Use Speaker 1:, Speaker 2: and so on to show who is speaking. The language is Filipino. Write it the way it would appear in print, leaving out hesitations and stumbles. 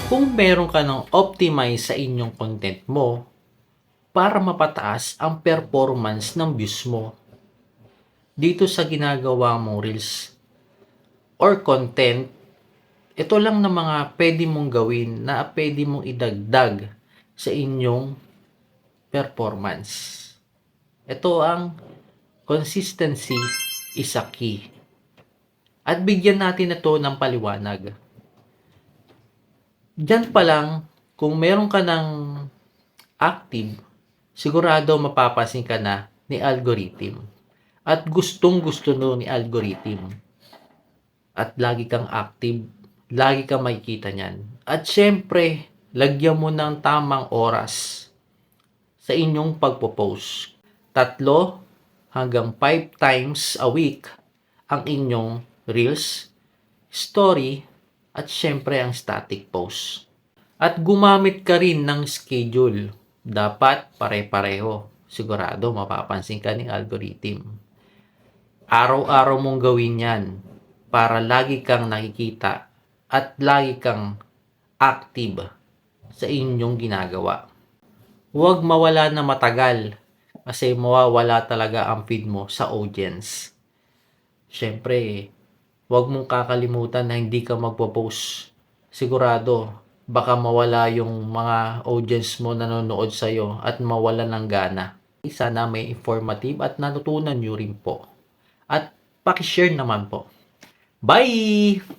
Speaker 1: Kung meron ka ng optimize sa inyong content mo para mapataas ang performance ng views mo dito sa ginagawa mong reels or content, ito lang na mga pwede mong gawin na pwede mong idagdag sa inyong performance. Ito ang consistency is a key. At bigyan natin ito ng paliwanag. Diyan pa lang, kung meron ka ng active, sigurado mapapansin ka na ni algorithm. At gustong gusto no ni algorithm. At lagi kang active, lagi kang makikita niyan. At syempre, lagyan mo ng tamang oras sa inyong pagpo-post. 3 hanggang 5 times a week ang inyong reels, story, at syempre ang static post. At gumamit ka rin ng schedule. Dapat pare-pareho. Sigurado mapapansin ka ng algorithm. Araw-araw mong gawin yan para lagi kang nakikita at lagi kang active sa inyong ginagawa. Huwag mawala na matagal kasi mawawala talaga ang feed mo sa audience. Siyempre, huwag mong kakalimutan na hindi ka magpo-post. Sigurado, baka mawala yung mga audience mo nanonood sa'yo at mawala ng gana. Sana may informative at natutunan nyo rin po. At pakishare naman po. Bye!